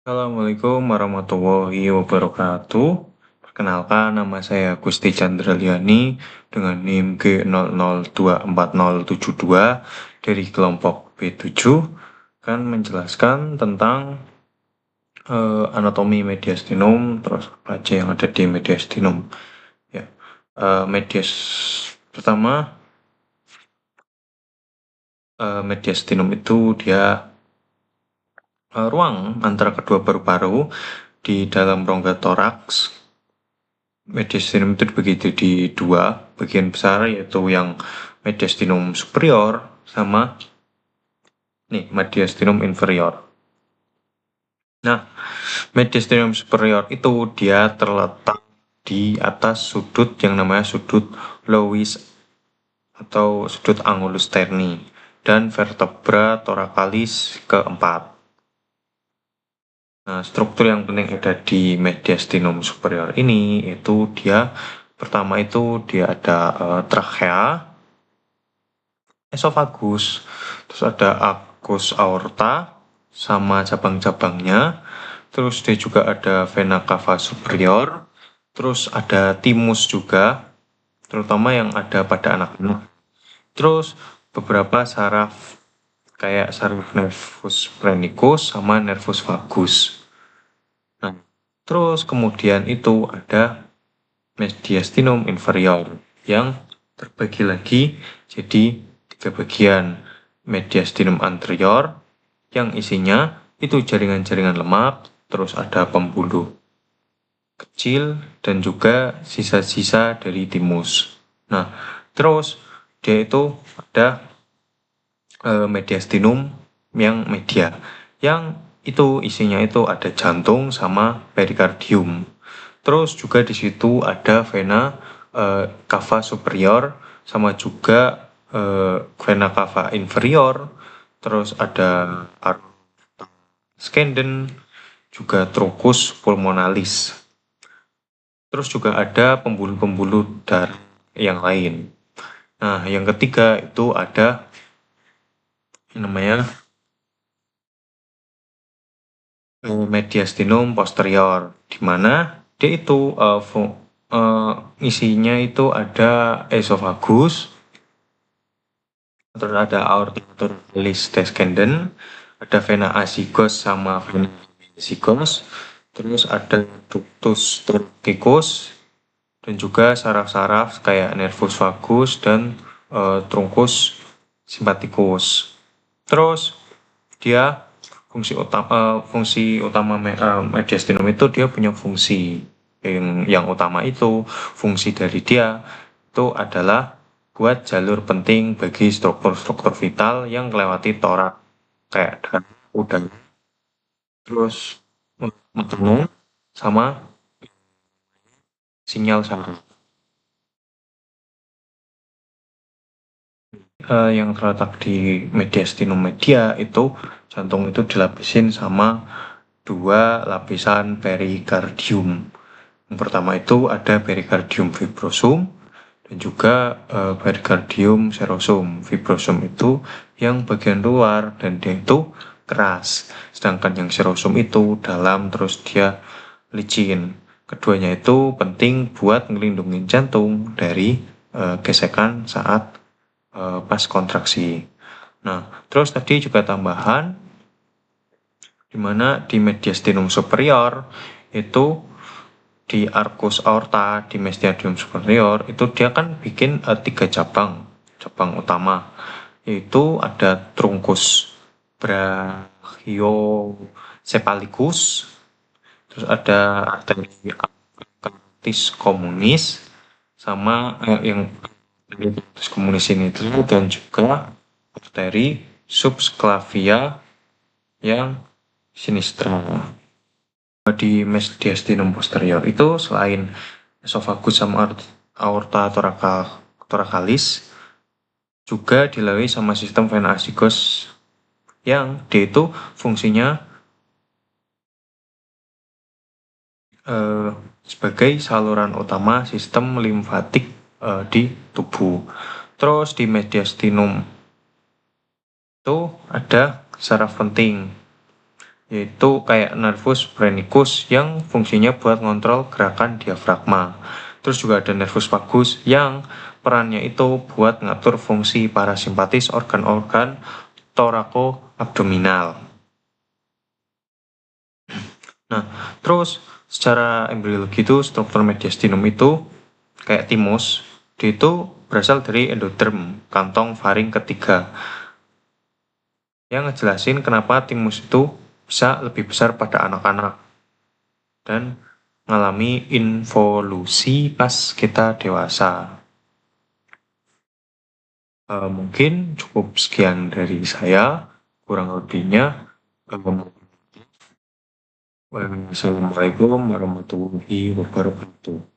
Assalamualaikum warahmatullahi wabarakatuh. Perkenalkan, nama saya Gusti Chandraliani dengan NIM G00240072 dari kelompok B7 akan menjelaskan tentang anatomi mediastinum, terus apa aja yang ada di mediastinum. Ya, pertama, mediastinum itu dia ruang antara kedua paru-paru di dalam rongga toraks. Mediastinum itu dibagi di dua bagian besar, yaitu yang mediastinum superior sama mediastinum inferior. Nah, mediastinum superior itu dia terletak di atas sudut yang namanya sudut Loeys atau sudut angulus sterni dan vertebra thoracalis keempat. Nah, struktur yang penting ada di mediastinum superior ini itu pertama itu dia ada trachea, esofagus, terus ada acus aorta sama cabang-cabangnya, terus dia juga ada vena cava superior, terus ada timus juga, terutama yang ada pada anak-anak. Terus beberapa saraf kayak saraf nervus phrenicus sama nervus vagus. Nah, terus kemudian itu ada mediastinum inferior yang terbagi lagi jadi 3 bagian. Mediastinum anterior yang isinya itu jaringan-jaringan lemak, terus ada pembuluh kecil dan juga sisa-sisa dari timus. Nah, terus dia itu ada mediastinum yang media, yang itu isinya itu ada jantung sama perikardium. Terus juga di situ ada vena cava superior sama juga vena cava inferior. Terus ada scenden, juga truncus pulmonalis. Terus juga ada pembuluh-pembuluh darah yang lain. Nah, yang ketiga itu ada yang namanya mediastinum posterior, di mana dia itu isinya itu ada esofagus, terus ada aorta thoracalis descendens, ada vena azygos sama vena vesicos, terus ada ductus thoracicus, dan juga saraf-saraf kayak nervus vagus dan truncus sympathicus. Terus dia fungsi utama mediastinum itu dia punya fungsi yang utama itu fungsi dari dia itu adalah buat jalur penting bagi struktur-struktur vital yang melewati torak kayak udara, terus metronome sama sinyal saraf. Yang terletak di mediastinum media itu jantung itu dilapisin sama 2 lapisan perikardium. Yang pertama itu ada perikardium fibrosum dan juga perikardium serosum. Fibrosum itu yang bagian luar dan dia itu keras, sedangkan yang serosum itu dalam, terus dia licin. Keduanya itu penting buat ngelindungin jantung dari gesekan saat pas kontraksi. Nah, terus tadi juga tambahan di mana di mediastinum superior itu di arcus aorta, di mediastinum superior itu dia kan bikin 3 cabang utama, yaitu ada truncus brachiocephalicus, terus ada artery arteritis communis sama yang komunis ini itu, dan juga arteri subclavia yang sinistra. Di mediastinum posterior itu selain esofagus sama aorta thoracalis juga dilalui sama sistem vena azygos yang dia itu fungsinya sebagai saluran utama sistem limfatik di tubuh. Terus di mediastinum itu ada saraf penting yaitu kayak nervus phrenicus yang fungsinya buat ngontrol gerakan diafragma. Terus juga ada nervus vagus yang perannya itu buat ngatur fungsi parasimpatis organ-organ torako-abdominal. Nah, terus secara embriologi itu struktur mediastinum itu kayak timus, dia itu berasal dari endoderm, kantong faring ketiga. Yang ngejelasin kenapa timus itu bisa lebih besar pada anak-anak dan mengalami involusi pas kita dewasa. Mungkin cukup sekian dari saya, kurang lebihnya. Wassalamualaikum warahmatullahi wabarakatuh.